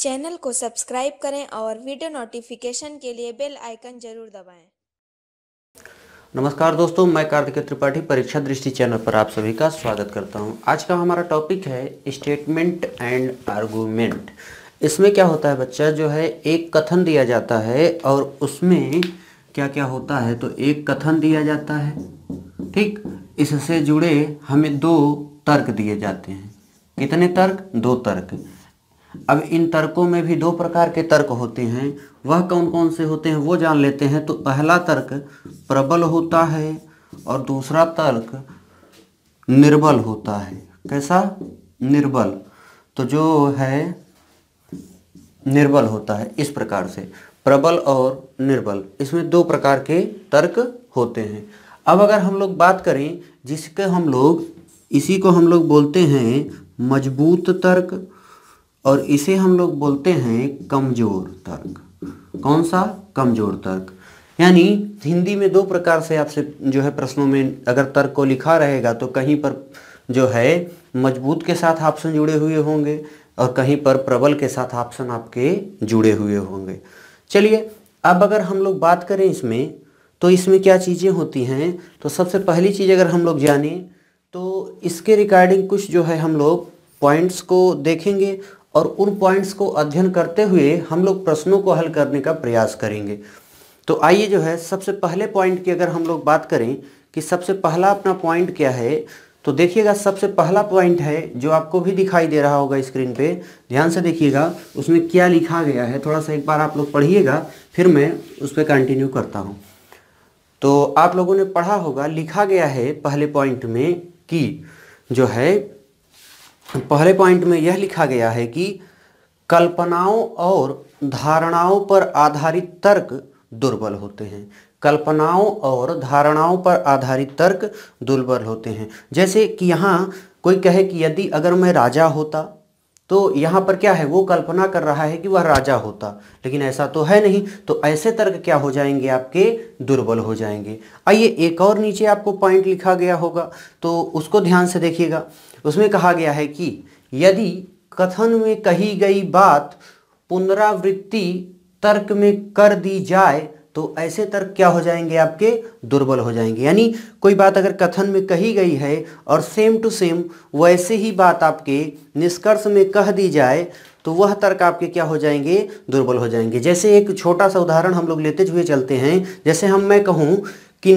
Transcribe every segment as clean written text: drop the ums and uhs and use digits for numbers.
Channel को subscribe करें और वीडियो नोटिफिकेशन के लिए बेल आइकन जरूर दबाएं। नमस्कार दोस्तों, मैं कार्तिक त्रिपाठी परीक्षा दृष्टि चैनल पर आप सभी का स्वागत करता हूं। आज का हमारा टॉपिक है स्टेटमेंट एंड आर्गुमेंट। इसमें क्या होता है बच्चा, जो है एक कथन दिया जाता है और उसमें क्या क्या होता है। तो एक कथन दिया जाता है, ठीक, इससे जुड़े हमें दो तर्क दिए जाते हैं। कितने तर्क? दो तर्क। अब इन तर्कों में भी दो प्रकार के तर्क होते हैं। वह कौन कौन से होते हैं वो जान लेते हैं। तो पहला तर्क प्रबल होता है और दूसरा तर्क निर्बल होता है। कैसा? निर्बल। तो जो है निर्बल होता है इस प्रकार से, प्रबल और निर्बल, इसमें दो प्रकार के तर्क होते हैं। अब अगर हम लोग बात करें जिसके हम लोग इसी को हम लोग बोलते हैं मजबूत तर्क और इसे हम लोग बोलते हैं कमजोर तर्क। कौन सा? कमजोर तर्क। यानी हिंदी में दो प्रकार से आपसे जो है प्रश्नों में अगर तर्क को लिखा रहेगा तो कहीं पर जो है मजबूत के साथ ऑप्शन जुड़े हुए होंगे और कहीं पर प्रबल के साथ ऑप्शन आपके जुड़े हुए होंगे। चलिए अब अगर हम लोग बात करें इसमें, तो इसमें क्या चीज़ें होती हैं। तो सबसे पहली चीज़ अगर हम लोग जाने तो इसके रिगार्डिंग कुछ जो है हम लोग पॉइंट्स को देखेंगे और उन पॉइंट्स को अध्ययन करते हुए हम लोग प्रश्नों को हल करने का प्रयास करेंगे। तो आइए जो है सबसे पहले पॉइंट की अगर हम लोग बात करें कि सबसे पहला अपना पॉइंट क्या है, तो देखिएगा सबसे पहला पॉइंट है जो आपको भी दिखाई दे रहा होगा स्क्रीन पे। ध्यान से देखिएगा उसमें क्या लिखा गया है, थोड़ा सा एक बार आप लोग पढ़िएगा, फिर मैं उस पर कंटिन्यू करता हूँ। तो आप लोगों ने पढ़ा होगा, लिखा गया है पहले पॉइंट में कि जो है पहले पॉइंट में यह लिखा गया है कि कल्पनाओं और धारणाओं पर आधारित तर्क दुर्बल होते हैं। कल्पनाओं और धारणाओं पर आधारित तर्क दुर्बल होते हैं। जैसे कि यहाँ कोई कहे कि यदि अगर मैं राजा होता, तो यहाँ पर क्या है, वो कल्पना कर रहा है कि वह राजा होता, लेकिन ऐसा तो है नहीं। तो ऐसे तर्क क्या हो जाएंगे, आपके दुर्बल हो जाएंगे। आइए एक और नीचे आपको पॉइंट लिखा गया होगा तो उसको ध्यान से देखिएगा। उसमें कहा गया है कि यदि कथन में कही गई बात पुनरावृत्ति तर्क में कर दी जाए तो ऐसे तर्क क्या हो जाएंगे, आपके दुर्बल हो जाएंगे। यानी कोई बात अगर कथन में कही गई है और सेम टू सेम वैसे ही बात आपके निष्कर्ष में कह दी जाए तो वह तर्क आपके क्या हो जाएंगे, दुर्बल हो जाएंगे। जैसे एक छोटा सा उदाहरण हम लोग लेते हुए चलते हैं। जैसे मैं कहूँ कि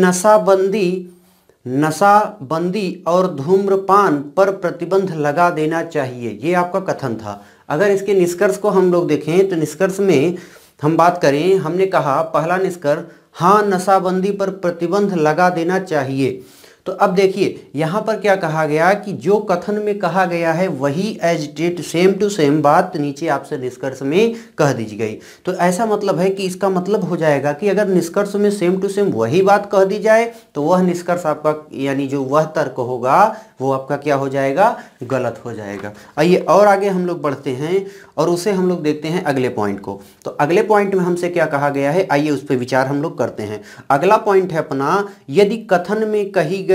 नशाबंदी और धूम्रपान पर प्रतिबंध लगा देना चाहिए, ये आपका कथन था। अगर इसके निष्कर्ष को हम लोग देखें तो निष्कर्ष में हम बात करें, हमने कहा पहला निष्कर्ष, हाँ नशाबंदी पर प्रतिबंध लगा देना चाहिए। तो अब देखिए यहाँ पर क्या कहा गया कि जो कथन में कहा गया है वही as it is same to same बात नीचे आपसे निष्कर्ष में कह दी गई। तो ऐसा मतलब है कि इसका मतलब हो जाएगा कि अगर निष्कर्ष में सेम टू सेम वही बात कह दी जाए तो वह निष्कर्ष आपका यानी जो वह तर्क होगा वो आपका क्या हो जाएगा, गलत हो जाएगा। आइए और आगे हम लोग बढ़ते हैं और उसे हम लोग देखते हैं अगले पॉइंट को। तो अगले पॉइंट में हमसे क्या कहा गया है, आइए उस पर विचार हम लोग करते हैं। अगला पॉइंट है अपना, यदि कथन में कही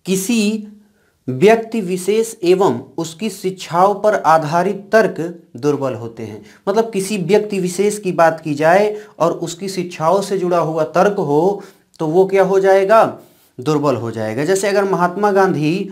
किसी व्यक्ति विशेष एवं उसकी शिक्षाओं पर आधारित तर्क दुर्बल होते हैं। मतलब किसी व्यक्ति विशेष की बात की जाए और उसकी शिक्षाओं से जुड़ा हुआ तर्क हो तो वो क्या हो जाएगा, दुर्बल हो जाएगा। जैसे अगर महात्मा गांधी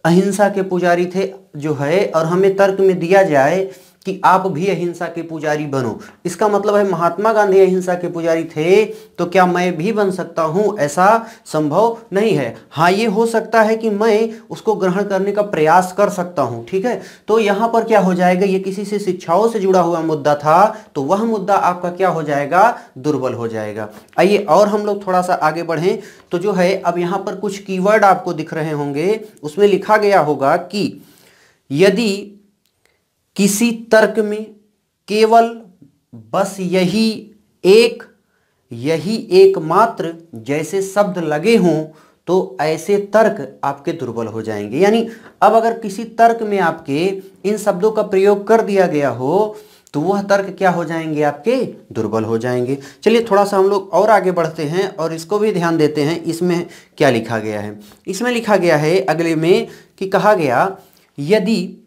अहिंसा के पुजारी थे जो है और हमें तर्क में दिया जाए कि आप भी अहिंसा के पुजारी बनो, इसका मतलब है महात्मा गांधी अहिंसा के पुजारी थे तो क्या मैं भी बन सकता हूं? ऐसा संभव नहीं है। हाँ ये हो सकता है कि मैं उसको ग्रहण करने का प्रयास कर सकता हूं, ठीक है। तो यहाँ पर क्या हो जाएगा, ये किसी से शिक्षाओं से जुड़ा हुआ मुद्दा था तो वह मुद्दा आपका क्या हो जाएगा, दुर्बल हो जाएगा। आइए और हम लोग थोड़ा सा आगे बढ़ें तो जो है अब यहाँ पर कुछ कीवर्ड आपको दिख रहे होंगे, उसमें लिखा गया होगा कि यदि किसी तर्क में केवल बस यही एकमात्र जैसे शब्द लगे हों तो ऐसे तर्क आपके दुर्बल हो जाएंगे। यानी अब अगर किसी तर्क में आपके इन शब्दों का प्रयोग कर दिया गया हो तो वह तर्क क्या हो जाएंगे, आपके दुर्बल हो जाएंगे। चलिए थोड़ा सा हम लोग और आगे बढ़ते हैं और इसको भी ध्यान देते हैं इसमें क्या लिखा गया है। इसमें लिखा गया है अगले में कि कहा गया यदि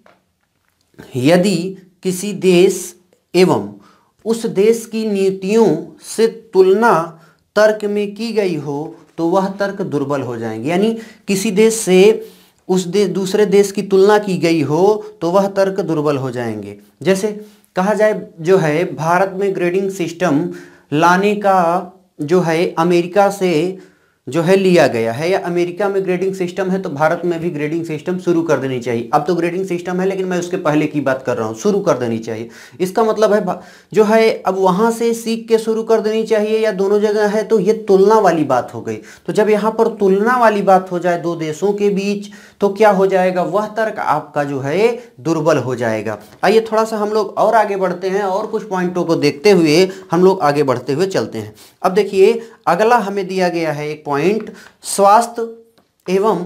किसी देश एवं उस देश की नीतियों से तुलना तर्क में की गई हो तो वह तर्क दुर्बल हो जाएंगे। यानी किसी देश से दूसरे देश की तुलना की गई हो तो वह तर्क दुर्बल हो जाएंगे। जैसे कहा जाए जो है भारत में ग्रेडिंग सिस्टम लाने का जो है अमेरिका से जो है लिया गया है, या अमेरिका में ग्रेडिंग सिस्टम है तो भारत में भी ग्रेडिंग सिस्टम शुरू कर देनी चाहिए। अब तो ग्रेडिंग सिस्टम है लेकिन मैं उसके पहले की बात कर रहा हूँ, शुरू कर देनी चाहिए। इसका मतलब है जो है अब वहाँ से सीख के शुरू कर देनी चाहिए या दोनों जगह है, तो ये तुलना वाली बात हो गई। तो जब यहाँ पर तुलना वाली बात हो जाए दो देशों के बीच तो क्या हो जाएगा, वह तर्क आपका जो है दुर्बल हो जाएगा। आइए थोड़ा सा हम लोग और आगे बढ़ते हैं और कुछ पॉइंटों को देखते हुए हम लोग आगे बढ़ते हुए चलते हैं। अब देखिए अगला हमें दिया गया है एक पॉइंट, स्वास्थ्य एवं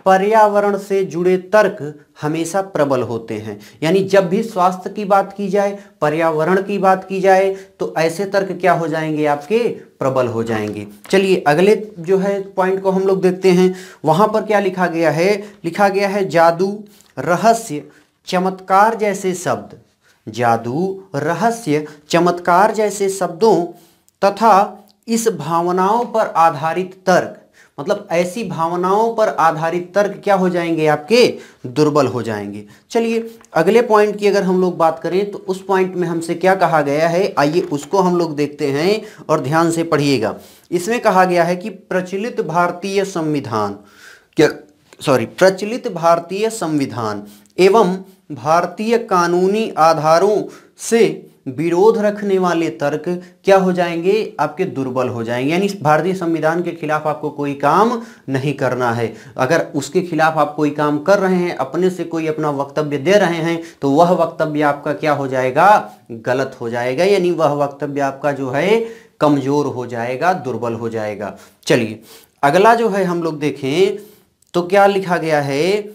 पर्यावरण से जुड़े तर्क हमेशा प्रबल होते हैं। यानी जब भी स्वास्थ्य की बात की जाए, पर्यावरण की बात की जाए तो ऐसे तर्क क्या हो जाएंगे, आपके प्रबल हो जाएंगे। चलिए अगले जो है पॉइंट को हम लोग देखते हैं। वहां पर क्या लिखा गया है, लिखा गया है जादू, रहस्य, चमत्कार जैसे शब्द, जादू, रहस्य, चमत्कार जैसे शब्दों तथा इस भावनाओं पर आधारित तर्क, मतलब ऐसी भावनाओं पर आधारित तर्क क्या हो जाएंगे, आपके दुर्बल हो जाएंगे। चलिए अगले पॉइंट की अगर हम लोग बात करें तो उस पॉइंट में हमसे क्या कहा गया है, आइए उसको हम लोग देखते हैं और ध्यान से पढ़िएगा। इसमें कहा गया है कि प्रचलित भारतीय संविधान एवं भारतीय कानूनी आधारों से विरोध रखने वाले तर्क क्या हो जाएंगे, आपके दुर्बल हो जाएंगे। यानी भारतीय संविधान के खिलाफ आपको कोई काम नहीं करना है। अगर उसके खिलाफ आप कोई काम कर रहे हैं, अपने से कोई अपना वक्तव्य दे रहे हैं, तो वह वक्तव्य आपका क्या हो जाएगा, गलत हो जाएगा। यानी वह वक्तव्य आपका जो है कमजोर हो जाएगा, दुर्बल हो जाएगा। चलिए अगला जो है हम लोग देखें तो क्या लिखा गया है,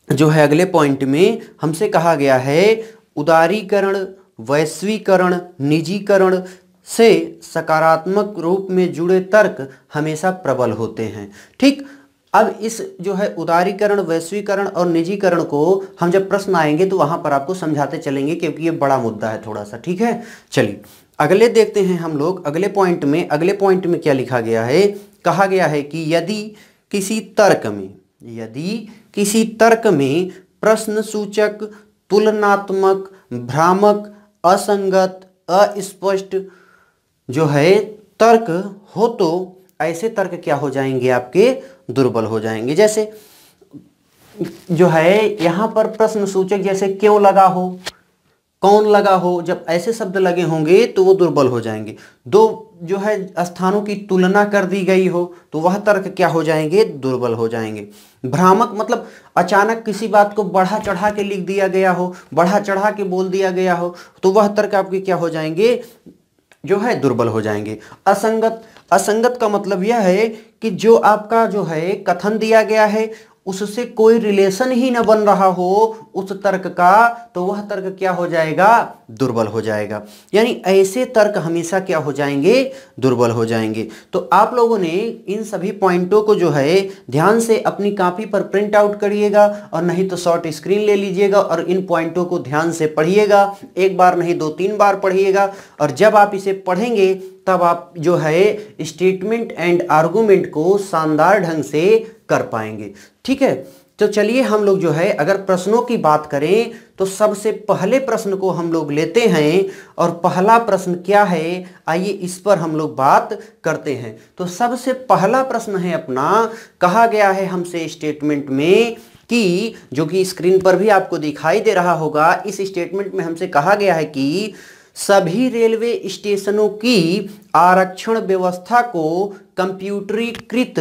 जो है अगले पॉइंट में हमसे कहा गया है उदारीकरण, वैश्वीकरण, निजीकरण से सकारात्मक रूप में जुड़े तर्क हमेशा प्रबल होते हैं। ठीक, अब इस जो है उदारीकरण, वैश्वीकरण और निजीकरण को हम जब प्रश्न आएंगे तो वहां पर आपको समझाते चलेंगे क्योंकि ये बड़ा मुद्दा है थोड़ा सा। ठीक है, चलिए अगले देखते हैं हम लोग अगले पॉइंट में। अगले पॉइंट में क्या लिखा गया है, कहा गया है कि यदि किसी तर्क में प्रश्न सूचक, तुलनात्मक, भ्रामक, असंगत, अस्पष्ट जो है तर्क हो तो ऐसे तर्क क्या हो जाएंगे, आपके दुर्बल हो जाएंगे। जैसे जो है यहाँ पर प्रश्न सूचक जैसे क्यों लगा हो, कौन लगा हो, जब ऐसे शब्द लगे होंगे तो वो दुर्बल हो जाएंगे। दो जो है स्थानों की तुलना कर दी गई हो तो वह तर्क क्या हो जाएंगे, दुर्बल हो जाएंगे। भ्रामक मतलब अचानक किसी बात को बढ़ा चढ़ा के लिख दिया गया हो, बढ़ा चढ़ा के बोल दिया गया हो तो वह तर्क आपके क्या हो जाएंगे, जो है दुर्बल हो जाएंगे। असंगत का मतलब यह है कि जो आपका जो है कथन दिया गया है उससे कोई रिलेशन ही न बन रहा हो उस तर्क का, तो वह तर्क क्या हो जाएगा, दुर्बल हो जाएगा। यानी ऐसे तर्क हमेशा क्या हो जाएंगे, दुर्बल हो जाएंगे। तो आप लोगों ने इन सभी पॉइंटों को जो है ध्यान से अपनी कॉपी पर प्रिंट आउट करिएगा और नहीं तो शॉर्ट स्क्रीन ले लीजिएगा और इन पॉइंटों को ध्यान से पढ़िएगा। एक बार नहीं 2-3 बार पढ़िएगा और जब आप इसे पढ़ेंगे तब आप जो है स्टेटमेंट एंड आर्गुमेंट को शानदार ढंग से कर पाएंगे। ठीक है, तो चलिए हम लोग जो है अगर प्रश्नों की बात करें तो सबसे पहले प्रश्न को हम लोग लेते हैं और पहला प्रश्न क्या है, आइए इस पर हम लोग बात करते हैं। तो सबसे पहला प्रश्न है अपना, कहा गया है हमसे स्टेटमेंट में कि जो कि स्क्रीन पर भी आपको दिखाई दे रहा होगा, इस स्टेटमेंट में हमसे कहा गया है कि सभी रेलवे स्टेशनों की आरक्षण व्यवस्था को कंप्यूटरीकृत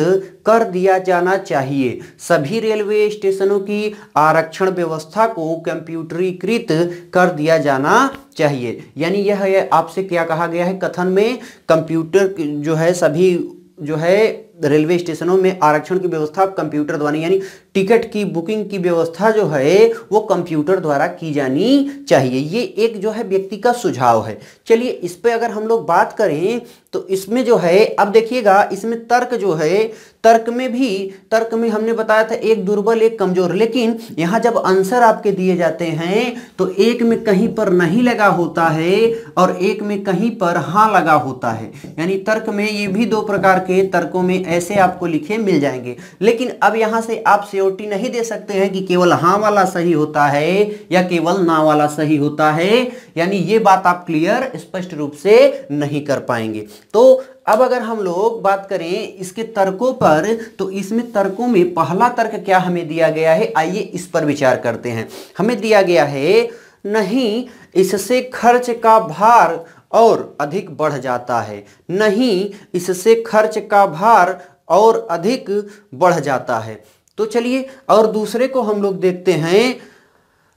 कर दिया जाना चाहिए। सभी रेलवे स्टेशनों की आरक्षण व्यवस्था को कंप्यूटरीकृत कर दिया जाना चाहिए। यानी यह आपसे क्या कहा गया है, कथन में कंप्यूटर जो है सभी जो है रेलवे स्टेशनों में आरक्षण की व्यवस्था कंप्यूटर द्वारा, यानी टिकट की बुकिंग की व्यवस्था जो है वो कंप्यूटर द्वारा की जानी चाहिए। ये एक जो है व्यक्ति का सुझाव है। चलिए इस पे अगर हम लोग बात करें तो इसमें जो है अब देखिएगा, इसमें तर्क जो है तर्क में हमने बताया था एक दुर्बल एक कमजोर, लेकिन यहां जब आंसर आपके दिए जाते हैं तो एक में कहीं पर नहीं लगा होता है और एक में कहीं पर हां लगा होता है। यानी तर्क में ये भी दो प्रकार के तर्कों में ऐसे आपको लिखे मिल जाएंगे। लेकिन अब यहां से आप सियोरिटी नहीं दे सकते हैं कि केवल हां वाला सही होता है या केवल ना वाला सही होता है, यानी ये बात आप क्लियर स्पष्ट रूप से नहीं कर पाएंगे। तो अब अगर हम लोग बात करें इसके तर्कों पर, तो इसमें तर्कों में पहला तर्क क्या हमें दिया गया है, आइए इस पर विचार करते हैं। हमें दिया गया है नहीं इससे खर्च का भार और अधिक बढ़ जाता है, नहीं इससे खर्च का भार और अधिक बढ़ जाता है। तो चलिए और दूसरे को हम लोग देखते हैं,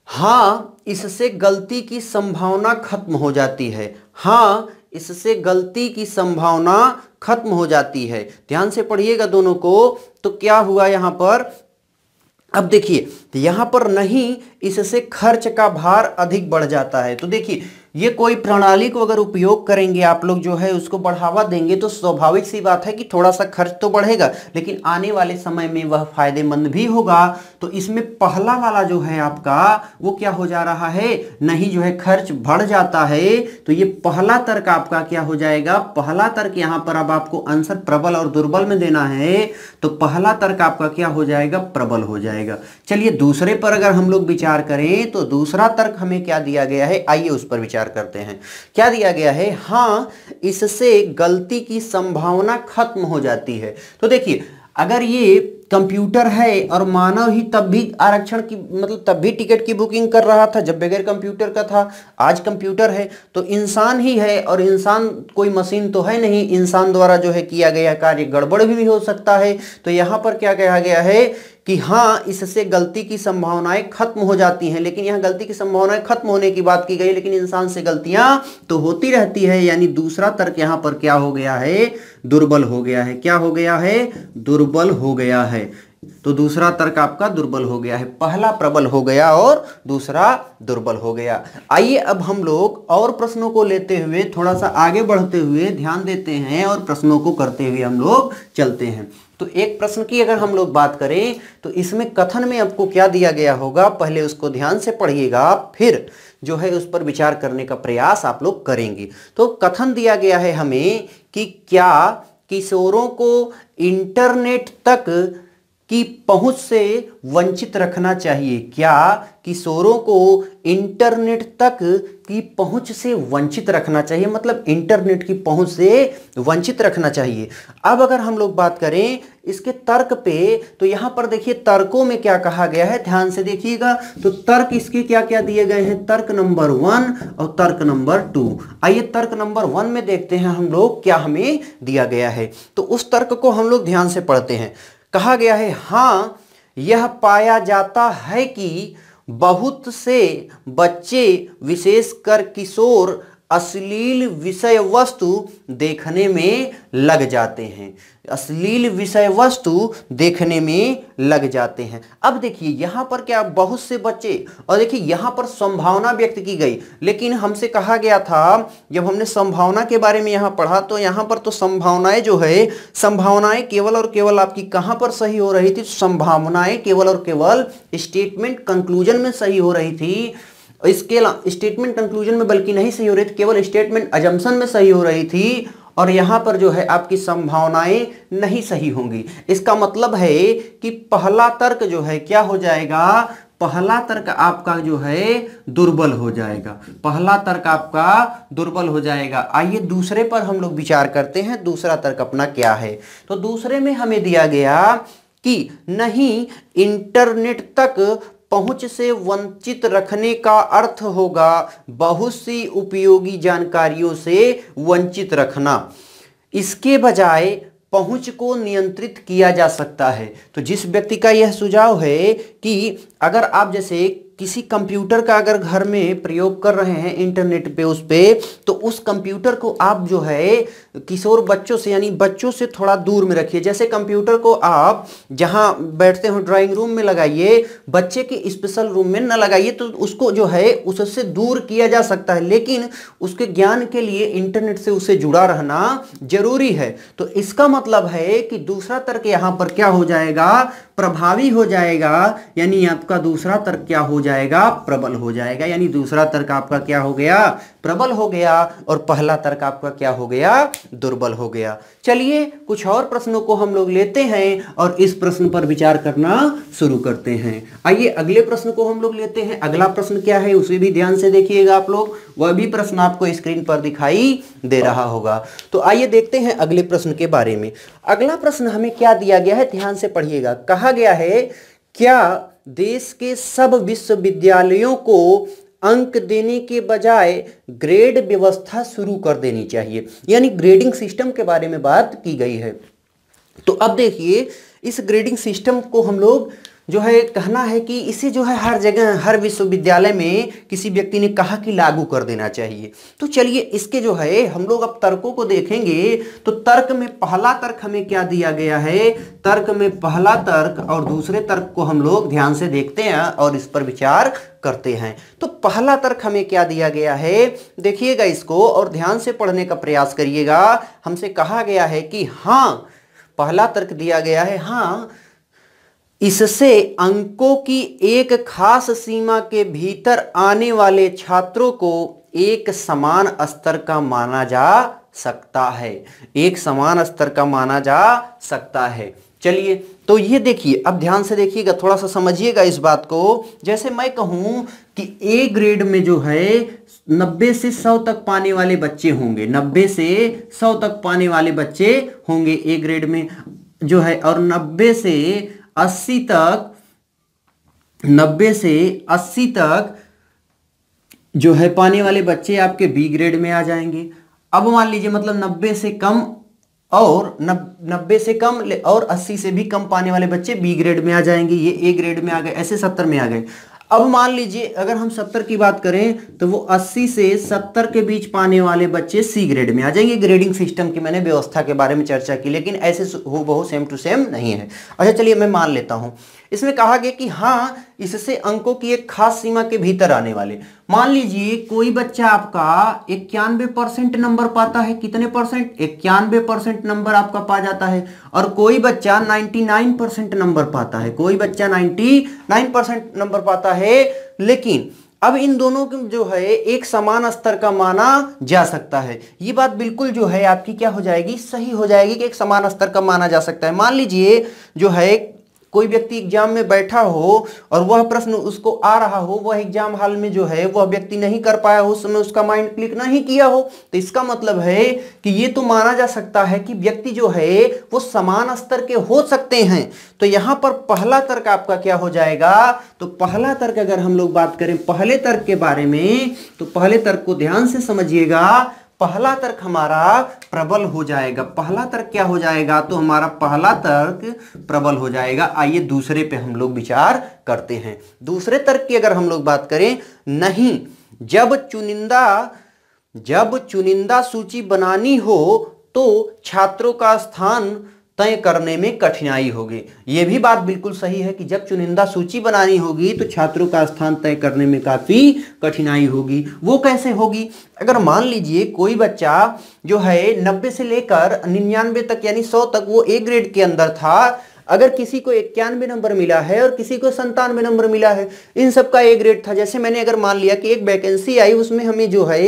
हाँ इससे गलती की संभावना खत्म हो जाती है, हाँ इससे गलती की संभावना खत्म हो जाती है। ध्यान से पढ़िएगा दोनों को। तो क्या हुआ यहां पर, अब देखिए यहां पर नहीं इससे खर्च का भार अधिक बढ़ जाता है। तो देखिए ये कोई प्रणाली को अगर उपयोग करेंगे आप लोग जो है उसको बढ़ावा देंगे तो स्वाभाविक सी बात है कि थोड़ा सा खर्च तो बढ़ेगा, लेकिन आने वाले समय में वह फायदेमंद भी होगा। तो इसमें पहला वाला जो है आपका वो क्या हो जा रहा है, नहीं जो है खर्च बढ़ जाता है। तो ये पहला तर्क आपका क्या हो जाएगा, पहला तर्क यहां पर अब आपको आंसर प्रबल और दुर्बल में देना है, तो पहला तर्क आपका क्या हो जाएगा, प्रबल हो जाएगा। चलिए दूसरे पर अगर हम लोग विचार करें तो दूसरा तर्क हमें क्या दिया गया है, आइए उस पर विचार करते हैं। क्या दिया गया है, हाँ इससे गलती की संभावना खत्म हो जाती है। तो देखिए अगर ये कंप्यूटर है और मानव ही तब भी आरक्षण की मतलब तब भी टिकट की बुकिंग कर रहा था जब बगैर कंप्यूटर का था, आज कंप्यूटर है तो इंसान ही है और इंसान कोई मशीन तो है नहीं, इंसान द्वारा जो है किया गया कार्य गड़बड़ भी हो सकता है। तो यहाँ पर क्या कहा गया है कि हाँ इससे गलती की संभावनाएं खत्म हो जाती हैं, लेकिन यहाँ गलती की संभावनाएं खत्म होने की बात की गई, लेकिन इंसान से गलतियां तो होती रहती है। यानी दूसरा तर्क यहाँ पर क्या हो गया है, दुर्बल हो गया है। क्या हो गया है, दुर्बल हो गया है। तो दूसरा तर्क आपका दुर्बल हो गया है, पहला प्रबल हो गया और दूसरा दुर्बल हो गया। आइए अब हम लोग और प्रश्नों को लेते हुए थोड़ा सा आगे बढ़ते हुए ध्यान देते हैं और प्रश्नों को करते हुए हम लोग चलते हैं। तो एक प्रश्न की अगर हम लोग बात करें तो इसमें कथन में आपको क्या दिया गया होगा, पहले उसको ध्यान से पढ़िएगा, फिर जो है उस पर विचार करने का प्रयास आप लोग करेंगे। तो कथन दिया गया है हमें कि क्या किशोरों को इंटरनेट तक की पहुंच से वंचित रखना चाहिए, क्या किशोरों को इंटरनेट तक की पहुंच से वंचित रखना चाहिए, मतलब इंटरनेट की पहुंच से वंचित रखना चाहिए। अब अगर हम लोग बात करें इसके तर्क पे, तो यहां पर देखिए तर्कों में क्या कहा गया है, ध्यान से देखिएगा। तो तर्क इसके क्या क्या दिए गए हैं, तर्क नंबर 1 और तर्क नंबर 2। आइए तर्क नंबर 1 में देखते हैं हम लोग क्या हमें दिया गया है। तो उस तर्क को हम लोग ध्यान से पढ़ते हैं। कहा गया है, हाँ यह पाया जाता है कि बहुत से बच्चे विशेषकर किशोर अश्लील विषय वस्तु देखने में लग जाते हैं, अश्लील विषय वस्तु देखने में लग जाते हैं। अब देखिए यहां पर क्या बहुत से बच्चे, और देखिए यहां पर संभावना व्यक्त की गई, लेकिन हमसे कहा गया था जब हमने संभावना के बारे में यहां पढ़ा तो यहां पर तो संभावनाएं जो है, संभावनाएं केवल और केवल आपकी कहां पर सही हो रही थी, संभावनाएं केवल और केवल स्टेटमेंट कंक्लूजन में सही हो रही थी। इसके स्टेटमेंट कंक्लूजन में बल्कि नहीं सही हो रही थी, केवल स्टेटमेंट अजम्पशन में सही हो रही थी, और यहां पर जो है आपकी संभावनाएं नहीं सही होंगी। इसका मतलब है कि पहला तर्क जो है क्या हो जाएगा, पहला तर्क आपका जो है दुर्बल हो जाएगा, पहला तर्क आपका दुर्बल हो जाएगा। आइए दूसरे पर हम लोग विचार करते हैं, दूसरा तर्क अपना क्या है। तो दूसरे में हमें दिया गया कि नहीं इंटरनेट तक पहुंच से वंचित रखने का अर्थ होगा बहुत सी उपयोगी जानकारियों से वंचित रखना, इसके बजाय पहुंच को नियंत्रित किया जा सकता है। तो जिस व्यक्ति का यह सुझाव है कि अगर आप जैसे किसी कंप्यूटर का अगर घर में प्रयोग कर रहे हैं इंटरनेट पे उस पे, तो उस कंप्यूटर को आप जो है किशोर बच्चों से यानी बच्चों से थोड़ा दूर में रखिए। जैसे कंप्यूटर को आप जहां बैठते हो ड्राइंग रूम में लगाइए, बच्चे के स्पेशल रूम में न लगाइए, तो उसको जो है उससे दूर किया जा सकता है, लेकिन उसके ज्ञान के लिए इंटरनेट से उसे जुड़ा रहना जरूरी है। तो इसका मतलब है कि दूसरा तर्क यहां पर क्या हो जाएगा, प्रभावी हो जाएगा, यानी आपका दूसरा तर्क क्या हो जाएगा, प्रबल हो जाएगा। यानी दूसरा तर्क आपका क्या हो गया, प्रबल हो गया, और पहला तर्क आपका क्या हो गया, दुर्बल हो गया। चलिए कुछ और प्रश्नों को हम लोग लेते हैं और इस प्रश्न पर विचार करना शुरू करते हैं। आइए अगले प्रश्न को हम लोग लेते हैं। अगला प्रश्न क्या है उसे भी ध्यान से देखिएगा आप लोग, वह भी प्रश्न आपको स्क्रीन पर दिखाई दे रहा होगा। तो आइए देखते हैं अगले प्रश्न के बारे में। अगला प्रश्न हमें क्या दिया गया है, ध्यान से पढ़िएगा। कहा गया है, क्या देश के सब विश्वविद्यालयों को अंक देने के बजाय ग्रेड व्यवस्था शुरू कर देनी चाहिए, यानी ग्रेडिंग सिस्टम के बारे में बात की गई है। तो अब देखिए, इस ग्रेडिंग सिस्टम को हम लोग जो है कहना है कि इसे जो है हर जगह हर विश्वविद्यालय में किसी व्यक्ति ने कहा कि लागू कर देना चाहिए। तो चलिए इसके जो है हम लोग अब तर्कों को देखेंगे। तो तर्क में पहला तर्क हमें क्या दिया गया है, तर्क में पहला तर्क और दूसरे तर्क को हम लोग ध्यान से देखते हैं और इस पर विचार करते हैं। तो पहला तर्क हमें क्या दिया गया है, देखिएगा इसको और ध्यान से पढ़ने का प्रयास करिएगा। हमसे कहा गया है कि हाँ, पहला तर्क दिया गया है, हाँ, इससे अंकों की एक खास सीमा के भीतर आने वाले छात्रों को एक समान स्तर का माना जा सकता है, एक समान स्तर का माना जा सकता है। चलिए तो ये देखिए, अब ध्यान से देखिएगा, थोड़ा सा समझिएगा इस बात को। जैसे मैं कहूं कि ए ग्रेड में जो है 90 से 100 तक पाने वाले बच्चे होंगे, 90 से 100 तक पाने वाले बच्चे होंगे ए ग्रेड में जो है, और 90 से 80 तक, 90 से 80 तक जो है पाने वाले बच्चे आपके बी ग्रेड में आ जाएंगे। अब मान लीजिए मतलब 90 से कम और 90 से कम और 80 से भी कम पाने वाले बच्चे बी ग्रेड में आ जाएंगे, ये ए ग्रेड में आ गए, ऐसे 70 में आ गए। अब मान लीजिए अगर हम 70 की बात करें तो वो 80 से 70 के बीच पाने वाले बच्चे सी ग्रेड में आ जाएंगे। ग्रेडिंग सिस्टम की मैंने व्यवस्था के बारे में चर्चा की, लेकिन ऐसे हूबहू सेम टू सेम नहीं है। अच्छा चलिए मैं मान लेता हूं, इसमें कहा गया कि हाँ, इससे अंकों की एक खास सीमा के भीतर आने वाले, मान लीजिए कोई बच्चा आपका 91% नंबर पाता है, कितने परसेंट, 91% नंबर आपका पा जाता है, और कोई बच्चा 99% नंबर पाता है, कोई बच्चा 99% नंबर पाता है। लेकिन अब इन दोनों की जो है एक समान स्तर का माना जा सकता है। ये बात बिल्कुल जो है आपकी क्या हो जाएगी, सही हो जाएगी कि एक समान स्तर का माना जा सकता है। मान लीजिए जो है कोई व्यक्ति एग्जाम में बैठा हो और वह प्रश्न उसको आ रहा हो, वह एग्जाम हॉल में जो है वह व्यक्ति नहीं कर पाया हो, उस समय उसका माइंड क्लिक नहीं किया हो, तो इसका मतलब है कि ये तो माना जा सकता है कि व्यक्ति जो है वो समान स्तर के हो सकते हैं। तो यहां पर पहला तर्क आपका क्या हो जाएगा, तो पहला तर्क अगर हम लोग बात करें पहले तर्क के बारे में, तो पहले तर्क को ध्यान से समझिएगा। पहला तर्क हमारा प्रबल हो जाएगा। पहला तर्क क्या हो जाएगा, तो हमारा पहला तर्क प्रबल हो जाएगा। आइए दूसरे पे हम लोग विचार करते हैं। दूसरे तर्क की अगर हम लोग बात करें, नहीं, जब चुनिंदा सूची बनानी हो तो छात्रों का स्थान तय करने में कठिनाई होगी। यह भी बात बिल्कुल सही है कि जब चुनिंदा सूची बनानी होगी तो छात्रों का स्थान तय करने में काफी कठिनाई होगी। वो कैसे होगी, अगर मान लीजिए कोई बच्चा जो है 90 से लेकर 99 तक यानी 100 तक वो ए ग्रेड के अंदर था, अगर किसी को 91 नंबर मिला है और किसी को 97 नंबर मिला है, इन सब का ए ग्रेड था। जैसे मैंने अगर मान लिया कि एक वैकेंसी आई, उसमें हमें जो है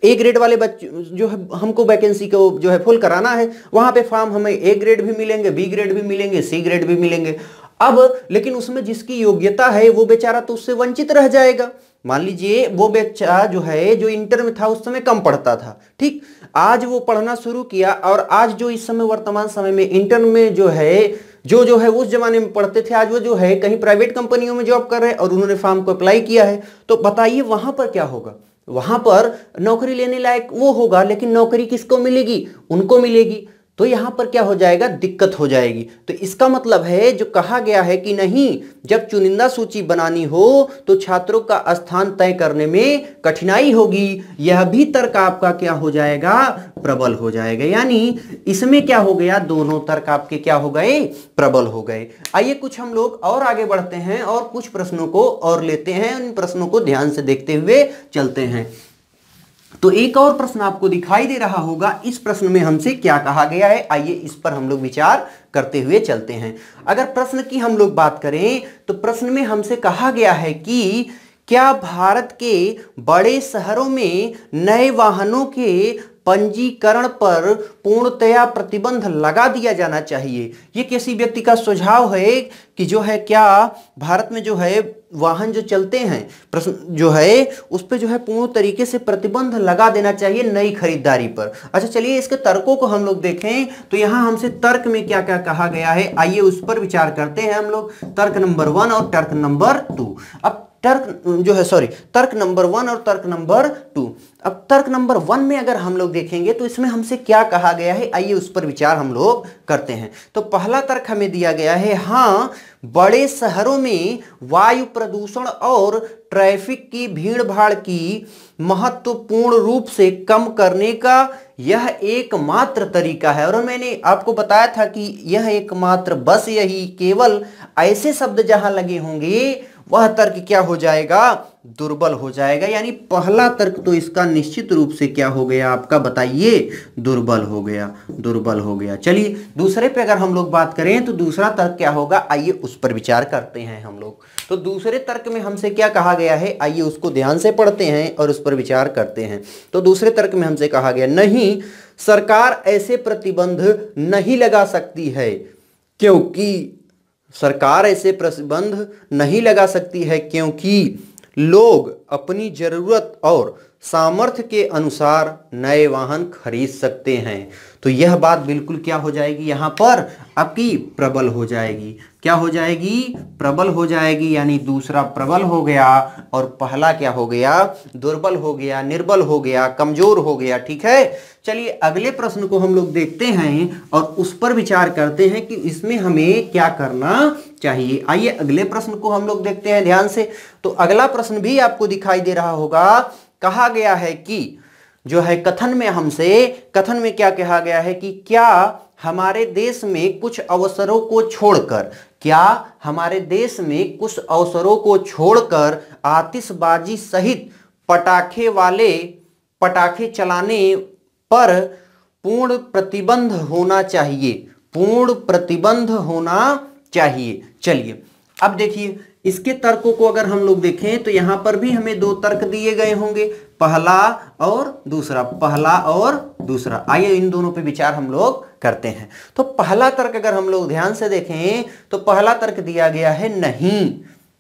ए ग्रेड वाले बच्चे जो है हमको वैकेंसी को जो है फुल कराना है, वहां पे फॉर्म हमें ए ग्रेड भी मिलेंगे, बी ग्रेड भी मिलेंगे, सी ग्रेड भी मिलेंगे। अब लेकिन उसमें जिसकी योग्यता है वो बेचारा तो उससे वंचित रह जाएगा। मान लीजिए वो बच्चा जो है जो इंटर में था उस समय कम पढ़ता था, ठीक, आज वो पढ़ना शुरू किया और आज जो इस समय वर्तमान समय में इंटर में जो है जो है उस जमाने में पढ़ते थे, आज वो जो है कहीं प्राइवेट कंपनियों में जॉब कर रहे हैं और उन्होंने फॉर्म को अप्लाई किया है। तो बताइए वहां पर क्या होगा, वहां पर नौकरी लेने लायक वो होगा, लेकिन नौकरी किसको मिलेगी, उनको मिलेगी। तो यहां पर क्या हो जाएगा, दिक्कत हो जाएगी। तो इसका मतलब है जो कहा गया है कि नहीं, जब चुनिंदा सूची बनानी हो तो छात्रों का स्थान तय करने में कठिनाई होगी, यह भी तर्क आपका क्या हो जाएगा, प्रबल हो जाएगा। यानी इसमें क्या हो गया, दोनों तर्क आपके क्या हो गए, प्रबल हो गए। आइए कुछ हम लोग और आगे बढ़ते हैं और कुछ प्रश्नों को और लेते हैं, उन प्रश्नों को ध्यान से देखते हुए चलते हैं। तो एक और प्रश्न आपको दिखाई दे रहा होगा, इस प्रश्न में हमसे क्या कहा गया है, आइए इस पर हम लोग विचार करते हुए चलते हैं। अगर प्रश्न की हम लोग बात करें तो प्रश्न में हमसे कहा गया है कि क्या भारत के बड़े शहरों में नए वाहनों के पंजीकरण पर पूर्णतया प्रतिबंध लगा दिया जाना चाहिए। ये किसी व्यक्ति का सुझाव है कि जो है क्या भारत में जो है वाहन जो चलते हैं, प्रश्न जो है उस पर जो है पूर्ण तरीके से प्रतिबंध लगा देना चाहिए नई खरीदारी पर। अच्छा चलिए इसके तर्कों को हम लोग देखें तो यहाँ हमसे तर्क में क्या क्या कहा गया है, आइए उस पर विचार करते हैं हम लोग। तर्क नंबर 1 और तर्क नंबर 2। अब तर्क नंबर 1 और तर्क नंबर 2। अब तर्क नंबर 1 में अगर हम लोग देखेंगे तो इसमें हमसे क्या कहा गया है, आइए उस पर विचार हम लोग करते हैं। तो पहला तर्क हमें दिया गया है, हाँ बड़े शहरों में वायु प्रदूषण और ट्रैफिक की भीड़ भाड़ की महत्वपूर्ण रूप से कम करने का यह एकमात्र तरीका है। और मैंने आपको बताया था कि यह एकमात्र, बस यही, केवल ऐसे शब्द जहां लगे होंगे वह तर्क क्या हो जाएगा, दुर्बल हो जाएगा। यानी पहला तर्क तो इसका निश्चित रूप से क्या हो गया आपका, बताइए, दुर्बल हो गया, दुर्बल हो गया। चलिए दूसरे पे अगर हम लोग बात करें तो दूसरा तर्क क्या होगा, आइए उस पर विचार करते हैं हम लोग। तो दूसरे तर्क में हमसे क्या कहा गया है, आइए उसको ध्यान से पढ़ते हैं और उस पर विचार करते हैं। तो दूसरे तर्क में हमसे कहा गया, नहीं सरकार ऐसे प्रतिबंध नहीं लगा सकती है, क्योंकि सरकार ऐसे प्रतिबंध नहीं लगा सकती है क्योंकि लोग अपनी जरूरत और सामर्थ्य के अनुसार नए वाहन खरीद सकते हैं। तो यह बात बिल्कुल क्या हो जाएगी, यहां पर आपकी प्रबल हो जाएगी। क्या हो जाएगी, प्रबल हो जाएगी। यानी दूसरा प्रबल हो गया और पहला क्या हो गया, दुर्बल हो गया, निर्बल हो गया, कमजोर हो गया। ठीक है, चलिए अगले प्रश्न को हम लोग देखते हैं और उस पर विचार करते हैं कि इसमें हमें क्या करना चाहिए। आइए अगले प्रश्न को हम लोग देखते हैं ध्यान से। तो अगला प्रश्न भी आपको दिखाई दे रहा होगा, कहा गया है कि जो है कथन में क्या कहा गया है कि क्या हमारे देश में कुछ अवसरों को छोड़कर, क्या हमारे देश में कुछ अवसरों को छोड़कर आतिशबाजी सहित पटाखे चलाने पर पूर्ण प्रतिबंध होना चाहिए, पूर्ण प्रतिबंध होना चाहिए। चलिए अब देखिए इसके तर्कों को अगर हम लोग देखें तो यहां पर भी हमें दो तर्क दिए गए होंगे, पहला और दूसरा। आइए इन दोनों पे विचार हम लोग करते हैं। तो पहला तर्क अगर हम लोग ध्यान से देखें तो पहला तर्क दिया गया है नहीं।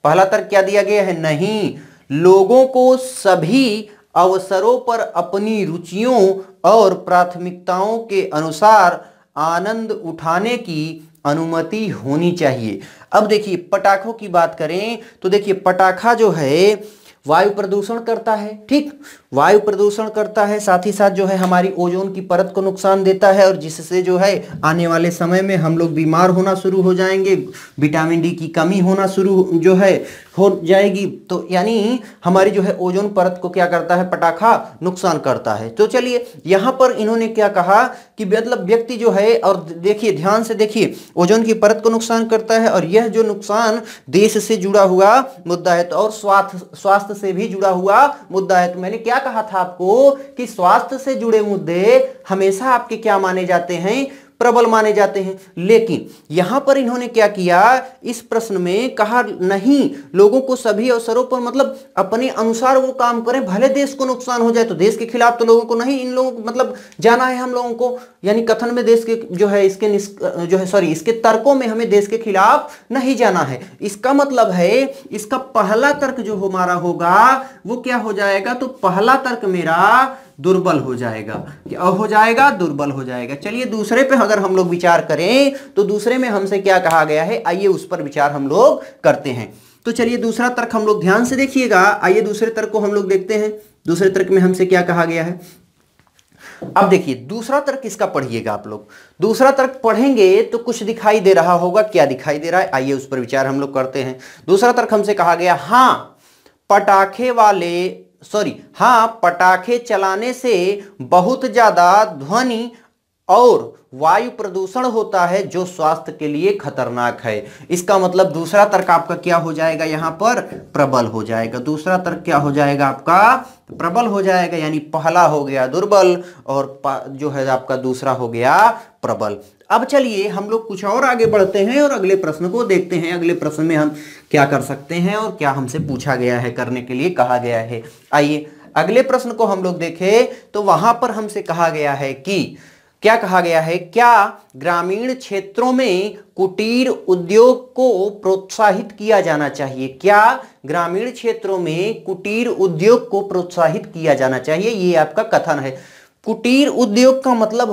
पहला तर्क क्या दिया गया है, नहीं लोगों को सभी अवसरों पर अपनी रुचियों और प्राथमिकताओं के अनुसार आनंद उठाने की अनुमति होनी चाहिए। अब देखिए पटाखों की बात करें तो देखिए पटाखा जो है वायु प्रदूषण करता है, ठीक, वायु प्रदूषण करता है, साथ ही साथ जो है हमारी ओजोन की परत को नुकसान देता है और जिससे जो है आने वाले समय में हम लोग बीमार होना शुरू हो जाएंगे, विटामिन डी की कमी होना शुरू जो है हो जाएगी। तो यानी हमारी जो है ओजोन परत को क्या करता है, पटाखा नुकसान करता है। तो चलिए यहाँ पर इन्होंने क्या कहा कि मतलब व्यक्ति जो है, और देखिए ध्यान से देखिए, ओजोन की परत को नुकसान करता है और यह जो नुकसान देश से जुड़ा हुआ मुद्दा है तो और स्वास्थ्य से भी जुड़ा हुआ मुद्दा है। तो मैंने क्या कहा था आपको कि स्वास्थ्य से जुड़े मुद्दे हमेशा आपके क्या माने जाते हैं, प्रबल माने जाते हैं। लेकिन यहां पर इन्होंने क्या किया, इस प्रश्न में कहा नहीं लोगों को सभी अवसरों पर मतलब अपने अनुसार वो काम करें, भले देश को नुकसान हो जाए तो देश के खिलाफ तो लोगों को नहीं, इन लोगों को मतलब जाना है हम लोगों को। यानी कथन में देश के जो है इसके तर्कों में हमें देश के खिलाफ नहीं जाना है। इसका मतलब है इसका पहला तर्क जो हमारा होगा वो क्या हो जाएगा, तो पहला तर्क मेरा दुर्बल हो जाएगा। क्या हो जाएगा, दुर्बल हो जाएगा। चलिए दूसरे पे अगर हम लोग विचार करें तो दूसरे में हमसे क्या कहा गया है, आइए उस पर विचार हम लोग करते हैं। तो चलिए दूसरा तर्क हम लोग ध्यान से देखिएगा। आइए दूसरे तर्क को हम लोग देखते हैं। दूसरे तर्क में हमसे क्या कहा गया है, अब देखिए दूसरा तर्क इसका पढ़िएगा आप लोग। दूसरा तर्क पढ़ेंगे तो कुछ दिखाई दे रहा होगा, क्या दिखाई दे रहा है आइए उस पर विचार हम लोग करते हैं। दूसरा तर्क हमसे कहा गया हाँ पटाखे चलाने से बहुत ज्यादा ध्वनि और वायु प्रदूषण होता है जो स्वास्थ्य के लिए खतरनाक है। इसका मतलब दूसरा तर्क आपका क्या हो जाएगा, यहां पर प्रबल हो जाएगा। दूसरा तर्क क्या हो जाएगा आपका, प्रबल हो जाएगा, यानी पहला हो गया दुर्बल और जो है आपका दूसरा हो गया प्रबल। अब चलिए हम लोग कुछ और आगे बढ़ते हैं और अगले प्रश्न को देखते हैं। अगले प्रश्न में हम क्या कर सकते हैं और क्या हमसे पूछा गया है, करने के लिए कहा गया है। आइए अगले प्रश्न को हम लोग देखें तो वहां पर हमसे कहा गया है कि क्या कहा गया है, क्या ग्रामीण क्षेत्रों में कुटीर उद्योग को प्रोत्साहित किया जाना चाहिए। क्या ग्रामीण क्षेत्रों में कुटीर उद्योग को प्रोत्साहित किया जाना चाहिए, ये आपका कथन है। कुटीर उद्योग का मतलब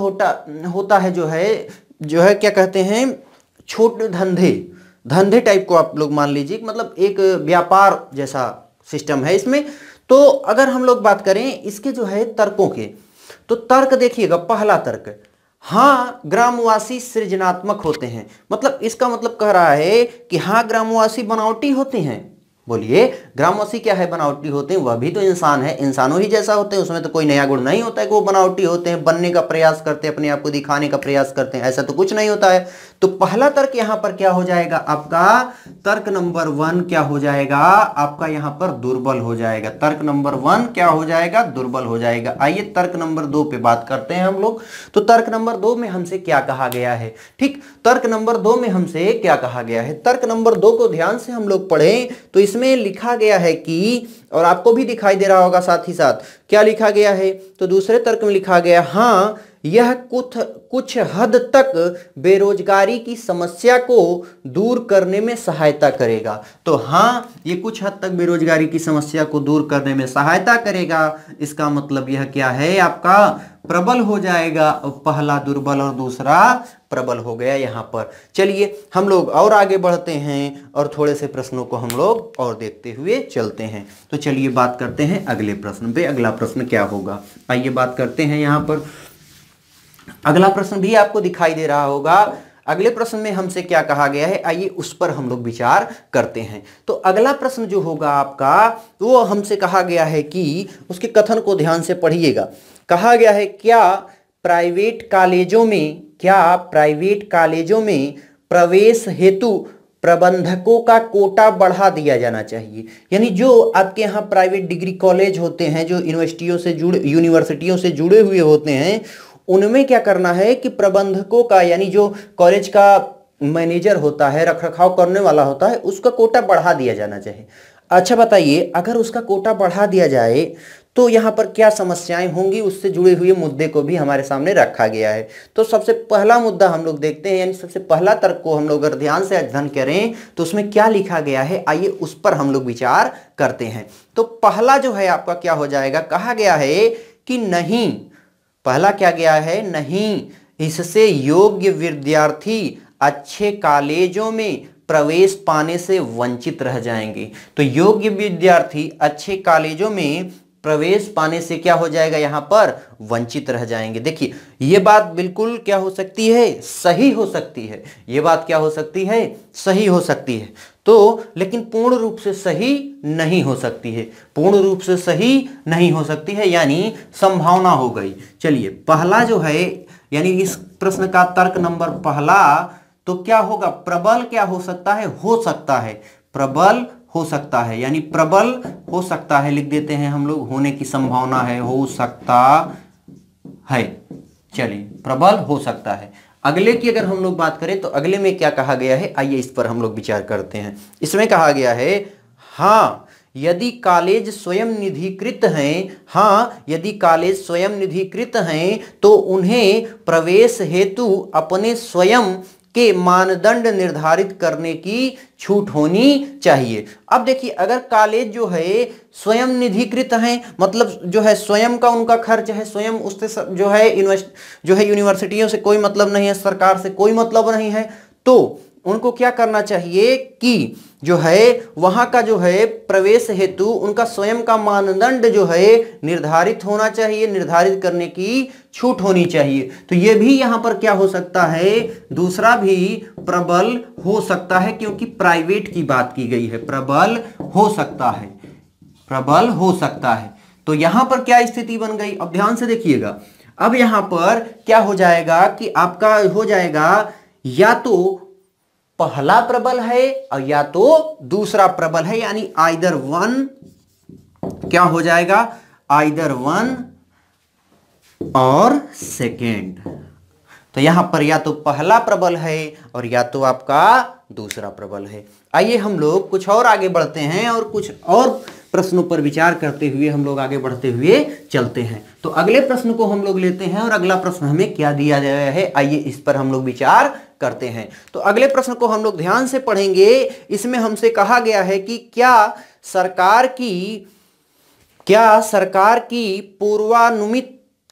होता है जो है क्या कहते हैं, छोटे धंधे टाइप को आप लोग मान लीजिए, मतलब एक व्यापार जैसा सिस्टम है इसमें। तो अगर हम लोग बात करें इसके जो है तर्कों के, तो तर्क देखिएगा, पहला तर्क हाँ ग्रामवासी सृजनात्मक होते हैं। मतलब इसका मतलब कह रहा है कि हाँ ग्रामवासी बनावटी होते हैं। बोलिए ग्रामवासी क्या है, बनावटी होते हैं। वह भी तो इंसान है, इंसानों ही जैसा होते हैं, उसमें तो कोई नया गुण नहीं होता है कि वो बनावटी होते हैं, बनने का प्रयास करते हैं, अपने आप को दिखाने का प्रयास करते हैं, ऐसा तो कुछ नहीं होता है। तो पहला तर्क यहां पर क्या हो जाएगा आपका, तर्क नंबर 1 क्या हो जाएगा आपका, यहां पर दुर्बल हो जाएगा। तर्क नंबर 1 क्या हो जाएगा, दुर्बल हो जाएगा। आइए तर्क नंबर 2 पे बात करते हैं हम लोग। तो तर्क नंबर 2 में हमसे क्या कहा गया है, ठीक, तर्क नंबर 2 में हमसे क्या कहा गया है। तर्क नंबर 2 को ध्यान से हम लोग पढ़ें तो इसमें लिखा गया है कि, और आपको भी दिखाई दे रहा होगा साथ ही साथ क्या लिखा गया है, तो दूसरे तर्क में लिखा गया हाँ यह कुछ हद तक बेरोजगारी की समस्या को दूर करने में सहायता करेगा। तो हाँ ये कुछ हद तक बेरोजगारी की समस्या को दूर करने में सहायता करेगा। इसका मतलब यह क्या है आपका, प्रबल हो जाएगा। पहला दुर्बल और दूसरा प्रबल हो गया यहाँ पर। चलिए हम लोग और आगे बढ़ते हैं और थोड़े से प्रश्नों को हम लोग और देखते हुए चलते हैं। तो चलिए बात करते हैं अगले प्रश्न पे। अगला प्रश्न क्या होगा, आइए बात करते हैं। यहाँ पर अगला प्रश्न भी आपको दिखाई दे रहा होगा। अगले प्रश्न में हमसे क्या कहा गया है, आइए उस पर हम लोग विचार करते हैं। तो अगला प्रश्न जो होगा आपका, वो हमसे कहा गया है कि उसके कथन को ध्यान से पढ़िएगा। कहा गया है क्या प्राइवेट कॉलेजों में प्रवेश हेतु प्रबंधकों का कोटा बढ़ा दिया जाना चाहिए। यानी जो आपके यहाँ प्राइवेट डिग्री कॉलेज होते हैं, जो यूनिवर्सिटियों से जुड़े हुए होते हैं, उनमें क्या करना है कि प्रबंधकों का, यानी जो कॉलेज का मैनेजर होता है, रखरखाव करने वाला होता है, उसका कोटा बढ़ा दिया जाना चाहिए। अच्छा बताइए, अगर उसका कोटा बढ़ा दिया जाए तो यहाँ पर क्या समस्याएं होंगी, उससे जुड़े हुए मुद्दे को भी हमारे सामने रखा गया है। तो सबसे पहला मुद्दा हम लोग देखते हैं, यानी सबसे पहला तर्क को हम लोग अगर ध्यान से अध्ययन करें तो उसमें क्या लिखा गया है, आइए उस पर हम लोग विचार करते हैं। तो पहला जो है आपका क्या हो जाएगा, कहा गया है कि नहीं, पहला क्या गया है, नहीं इससे योग्य विद्यार्थी अच्छे कॉलेजों में प्रवेश पाने से वंचित रह जाएंगे। तो योग्य विद्यार्थी अच्छे कॉलेजों में प्रवेश पाने से क्या हो जाएगा, यहां पर वंचित रह जाएंगे। देखिए ये बात बिल्कुल क्या हो सकती है, सही हो सकती है। ये बात क्या हो सकती है, सही हो सकती है। तो लेकिन पूर्ण रूप से सही नहीं हो सकती है, पूर्ण रूप से सही नहीं हो सकती है, यानी संभावना हो गई। चलिए पहला जो है, यानी इस प्रश्न का तर्क नंबर पहला, तो क्या होगा, प्रबल क्या हो सकता है, प्रबल हो सकता है, यानी प्रबल हो सकता है लिख देते हैं हम लोग, होने की संभावना है, हो सकता है। चलिए प्रबल हो सकता है। अगले की अगर हम लोग बात करें तो अगले में क्या कहा गया है, आइए इस पर हम लोग विचार करते हैं। इसमें कहा गया है हाँ यदि कॉलेज स्वयं निधिकृत हैं तो उन्हें प्रवेश हेतु अपने स्वयं के मानदंड निर्धारित करने की छूट होनी चाहिए। अब देखिए अगर कॉलेज जो है स्वयं निधिकृत हैं, मतलब जो है स्वयं का उनका खर्च है, स्वयं उससे जो है यूनिवर्सिटियों से कोई मतलब नहीं है, सरकार से कोई मतलब नहीं है, तो उनको क्या करना चाहिए कि जो है वहां का जो है प्रवेश हेतु उनका स्वयं का मानदंड जो है निर्धारित होना चाहिए, निर्धारित करने की छूट होनी चाहिए। तो ये भी यहां पर क्या हो सकता है, दूसरा भी प्रबल हो सकता है, क्योंकि प्राइवेट की बात की गई है। प्रबल हो सकता है, प्रबल हो सकता है। तो यहां पर क्या स्थिति बन गई, अब ध्यान से देखिएगा। अब यहां पर क्या हो जाएगा कि आपका हो जाएगा या तो पहला प्रबल है और या तो दूसरा प्रबल है, यानी आइदर वन, क्या हो जाएगा, आइदर वन और सेकेंड। तो यहां पर या तो पहला प्रबल है और या तो आपका दूसरा प्रबल है। आइए हम लोग कुछ और आगे बढ़ते हैं और कुछ और प्रश्नों पर विचार करते हुए हम लोग आगे बढ़ते हुए चलते हैं। तो अगले प्रश्न को हम लोग लेते हैं और अगला प्रश्न हमें क्या दिया गया है, आइए इस पर हम लोग विचार करते हैं। तो अगले प्रश्न को हम लोग ध्यान से पढ़ेंगे। इसमें हमसे कहा गया है कि क्या सरकार की पूर्वानुमति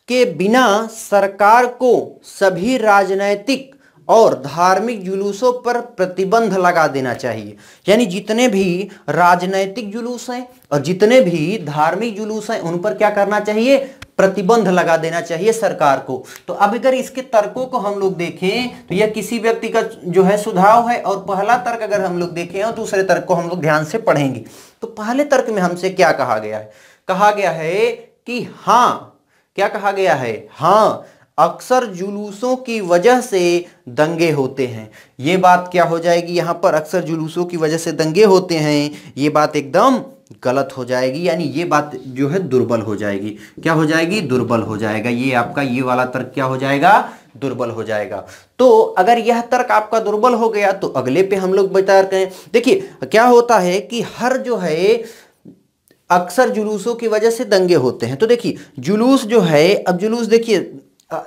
के बिना सरकार को सभी राजनैतिक और धार्मिक जुलूसों पर प्रतिबंध लगा देना चाहिए। यानी जितने भी राजनैतिक जुलूस हैं और जितने भी धार्मिक जुलूस हैं उन पर क्या करना चाहिए, प्रतिबंध लगा देना चाहिए सरकार को। तो अब अगर इसके तर्कों को हम लोग देखें तो यह किसी व्यक्ति का जो है सुझाव है, और पहला तर्क अगर हम लोग देखें और दूसरे तर्क को हम लोग ध्यान से पढ़ेंगे। तो पहले तर्क में हमसे क्या कहा गया है, कहा गया है कि हाँ, क्या कहा गया है, हाँ, अक्सर जुलूसों की वजह से दंगे होते हैं। ये बात क्या हो जाएगी, यहां पर अक्सर जुलूसों की वजह से दंगे होते हैं, ये बात एकदम गलत हो जाएगी। यानी ये बात जो है दुर्बल हो जाएगी। क्या हो जाएगी, दुर्बल हो जाएगा। ये आपका ये वाला तर्क क्या हो जाएगा, दुर्बल हो जाएगा। तो अगर यह तर्क आपका दुर्बल हो गया तो अगले पे हम लोग विचार करें। देखिए क्या होता है कि हर जो है अक्सर जुलूसों की वजह से दंगे होते हैं। तो देखिए जुलूस जो है, अब जुलूस देखिए,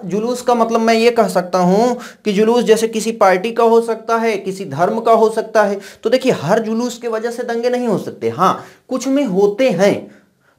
जुलूस का मतलब मैं ये कह सकता हूं कि जुलूस जैसे किसी पार्टी का हो सकता है, किसी धर्म का हो सकता है। तो देखिए हर जुलूस की वजह से दंगे नहीं हो सकते, हाँ कुछ में होते हैं।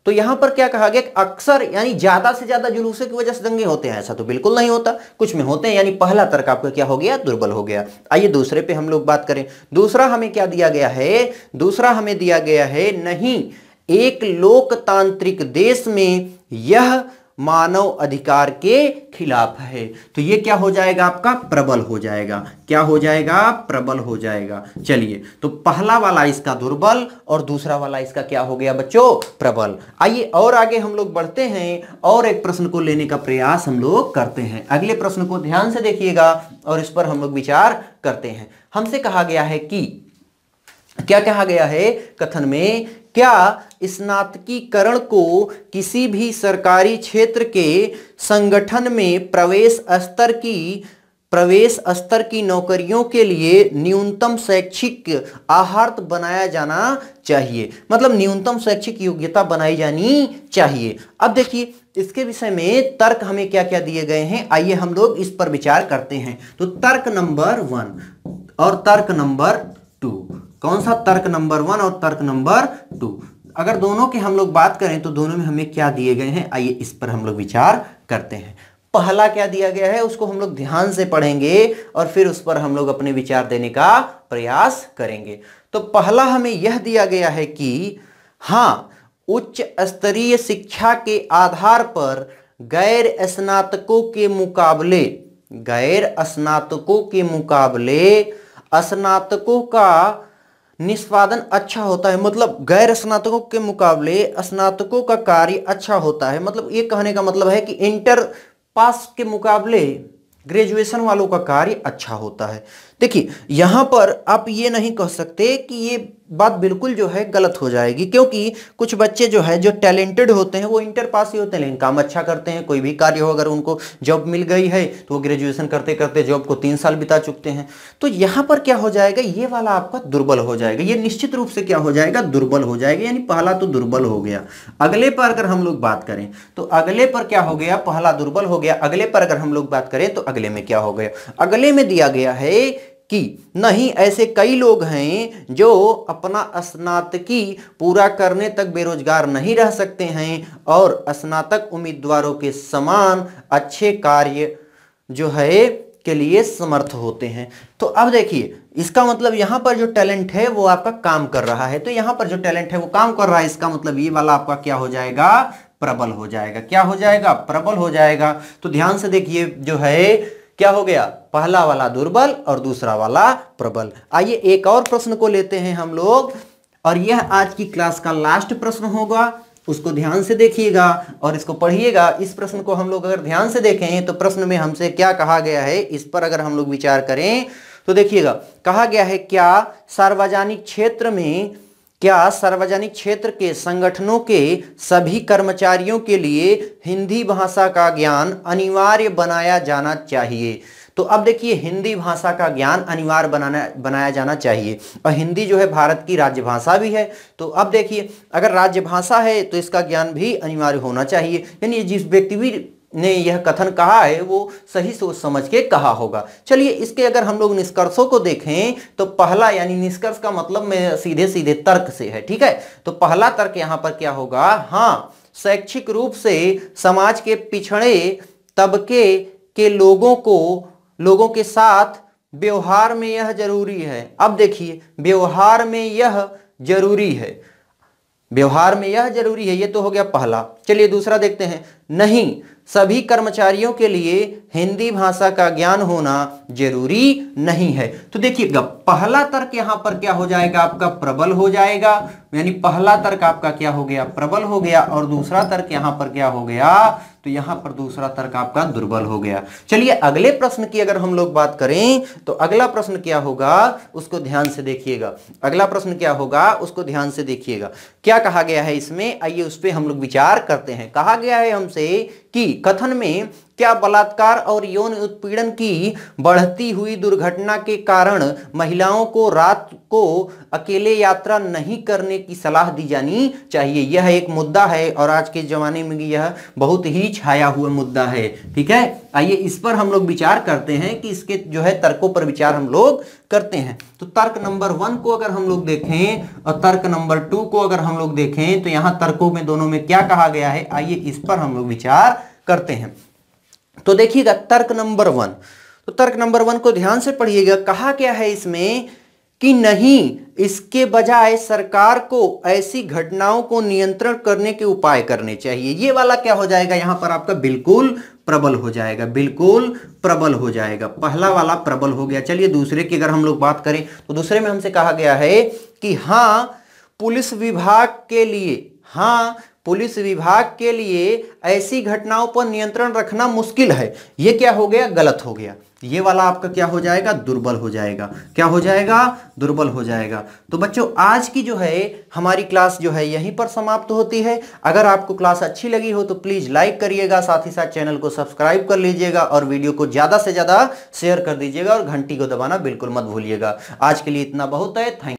तो यहां पर क्या कहा गया, अक्सर यानी ज्यादा से ज्यादा जुलूसों की वजह से दंगे होते हैं, ऐसा तो बिल्कुल नहीं होता, कुछ में होते हैं। यानी पहला तर्क आपका क्या हो गया, दुर्बल हो गया। आइए दूसरे पे हम लोग बात करें। दूसरा हमें क्या दिया गया है, दूसरा हमें दिया गया है, नहीं, एक लोकतांत्रिक देश में यह मानव अधिकार के खिलाफ है। तो ये क्या हो जाएगा, आपका प्रबल हो जाएगा। क्या हो जाएगा, प्रबल हो जाएगा। चलिए, तो पहला वाला इसका दुर्बल और दूसरा वाला इसका क्या हो गया बच्चों, प्रबल। आइए और आगे हम लोग बढ़ते हैं और एक प्रश्न को लेने का प्रयास हम लोग करते हैं। अगले प्रश्न को ध्यान से देखिएगा और इस पर हम लोग विचार करते हैं। हमसे कहा गया है कि क्या कहा गया है कथन में, क्या स्नातकीकरण को किसी भी सरकारी क्षेत्र के संगठन में प्रवेश स्तर की नौकरियों के लिए न्यूनतम शैक्षिक अर्हता बनाया जाना चाहिए। मतलब न्यूनतम शैक्षिक योग्यता बनाई जानी चाहिए। अब देखिए इसके विषय में तर्क हमें क्या क्या दिए गए हैं, आइए हम लोग इस पर विचार करते हैं। तो तर्क नंबर 1 और तर्क नंबर 2, कौन सा, तर्क नंबर 1 और तर्क नंबर 2, अगर दोनों की हम लोग बात करें तो दोनों में हमें क्या दिए गए हैं, आइए इस पर हम लोग विचार करते हैं। पहला क्या दिया गया है उसको हम लोग ध्यान से पढ़ेंगे और फिर उस पर हम लोग अपने विचार देने का प्रयास करेंगे। तो पहला हमें यह दिया गया है कि हाँ, उच्च स्तरीय शिक्षा के आधार पर गैर स्नातकों के मुकाबले स्नातकों का निष्पादन अच्छा होता है। मतलब गैर स्नातकों के मुकाबले स्नातकों का कार्य अच्छा होता है। मतलब ये कहने का मतलब है कि इंटर पास के मुकाबले ग्रेजुएशन वालों का कार्य अच्छा होता है। देखिए यहां पर आप ये नहीं कह सकते कि ये बात बिल्कुल जो है गलत हो जाएगी, क्योंकि कुछ बच्चे जो है जो टैलेंटेड होते हैं वो इंटर पास ही होते हैं लेकिन काम अच्छा करते हैं। कोई भी कार्य हो, अगर उनको जॉब मिल गई है तो वो ग्रेजुएशन करते करते जॉब को 3 साल बिता चुकते हैं। तो यहाँ पर क्या हो जाएगा, ये वाला आपका दुर्बल हो जाएगा। ये निश्चित रूप से क्या हो जाएगा, दुर्बल हो जाएगा। यानी पहला तो दुर्बल हो गया। अगले पर अगर हम लोग बात करें तो अगले पर क्या हो गया, पहला दुर्बल हो गया। अगले पर अगर हम लोग बात करें तो अगले में क्या हो गया, अगले में दिया गया है कि नहीं, ऐसे कई लोग हैं जो अपना स्नातकी पूरा करने तक बेरोजगार नहीं रह सकते हैं और स्नातक उम्मीदवारों के समान अच्छे कार्य जो है के लिए समर्थ होते हैं। तो अब देखिए इसका मतलब यहां पर जो टैलेंट है वो आपका काम कर रहा है, तो यहां पर जो टैलेंट है वो काम कर रहा है, इसका मतलब ये वाला आपका क्या हो जाएगा, प्रबल हो जाएगा। क्या हो जाएगा, प्रबल हो जाएगा। तो ध्यान से देखिए जो है क्या हो गया, पहला वाला दुर्बल और दूसरा वाला प्रबल। आइए एक और प्रश्न को लेते हैं हम लोग, और यह आज की क्लास का लास्ट प्रश्न होगा, उसको ध्यान से देखिएगा और इसको पढ़िएगा। इस प्रश्न को हम लोग अगर ध्यान से देखें तो प्रश्न में हमसे क्या कहा गया है, इस पर अगर हम लोग विचार करें तो देखिएगा, कहा गया है क्या सार्वजनिक क्षेत्र के संगठनों के सभी कर्मचारियों के लिए हिंदी भाषा का ज्ञान अनिवार्य बनाया जाना चाहिए। तो अब देखिए हिंदी भाषा का ज्ञान अनिवार्य बनाया जाना चाहिए, और हिंदी जो है भारत की राज्य भाषा भी है। तो अब देखिए अगर राज्य भाषा है तो इसका ज्ञान भी अनिवार्य होना चाहिए, यानी जिस व्यक्ति भी ने यह कथन कहा है वो सही सोच समझ के कहा होगा। चलिए इसके अगर हम लोग निष्कर्षों को देखें तो पहला, यानी निष्कर्ष का मतलब में सीधे सीधे तर्क से है, ठीक है। तो पहला तर्क यहां पर क्या होगा, हाँ शैक्षिक रूप से समाज के पिछड़े तबके के लोगों के साथ व्यवहार में यह जरूरी है। अब देखिए व्यवहार में यह जरूरी है, व्यवहार में यह जरूरी है, ये तो हो गया पहला। चलिए दूसरा देखते हैं, नहीं सभी कर्मचारियों के लिए हिंदी भाषा का ज्ञान होना जरूरी नहीं है। तो देखिएगा पहला तर्क यहां पर क्या हो जाएगा, आपका प्रबल हो जाएगा, यानी पहला तर्क आपका क्या हो गया, प्रबल हो गया, और दूसरा तर्क यहां पर क्या हो गया, तो यहां पर दूसरा तर्क आपका दुर्बल हो गया। चलिए अगले प्रश्न की अगर हम लोग बात करें तो अगला प्रश्न क्या होगा उसको ध्यान से देखिएगा। अगला प्रश्न क्या होगा उसको ध्यान से देखिएगा, क्या कहा गया है इसमें, आइए उस पर हम लोग विचार करते हैं। कहा गया है हमसे कि कथन में क्या बलात्कार और यौन उत्पीड़न की बढ़ती हुई दुर्घटना के कारण महिलाओं को रात को अकेले यात्रा नहीं करने की सलाह दी जानी चाहिए। यह एक मुद्दा है और आज के जमाने में यह बहुत ही छाया हुआ मुद्दा है, ठीक है। आइए इस पर हम लोग विचार करते हैं कि इसके जो है तर्कों पर विचार हम लोग करते हैं। तो तर्क नंबर 1 को अगर हम लोग देखें और तर्क नंबर 2 को अगर हम लोग देखें तो यहां तर्कों में दोनों में क्या कहा गया है, आइए इस पर हम लोग विचार करते हैं। तो देखिएगा तर्क नंबर 1, तो तर्क नंबर 1 को ध्यान से पढ़िएगा। कहा क्या है इसमें कि नहीं, इसके बजाय सरकार को ऐसी घटनाओं को नियंत्रण करने के उपाय करने चाहिए। ये वाला क्या हो जाएगा यहां पर आपका बिल्कुल प्रबल हो जाएगा, बिल्कुल प्रबल हो जाएगा। पहला वाला प्रबल हो गया। चलिए दूसरे की अगर हम लोग बात करें तो दूसरे में हमसे कहा गया है कि पुलिस विभाग के लिए ऐसी घटनाओं पर नियंत्रण रखना मुश्किल है। ये क्या हो गया, गलत हो गया। ये वाला आपका क्या हो जाएगा, दुर्बल हो जाएगा। क्या हो जाएगा, दुर्बल हो जाएगा। तो बच्चों आज की जो है हमारी क्लास जो है यहीं पर समाप्त होती है। अगर आपको क्लास अच्छी लगी हो तो प्लीज लाइक करिएगा, साथ ही साथ चैनल को सब्सक्राइब कर लीजिएगा और वीडियो को ज्यादा से ज्यादा शेयर कर दीजिएगा और घंटी को दबाना बिल्कुल मत भूलिएगा। आज के लिए इतना बहुत है। थैंक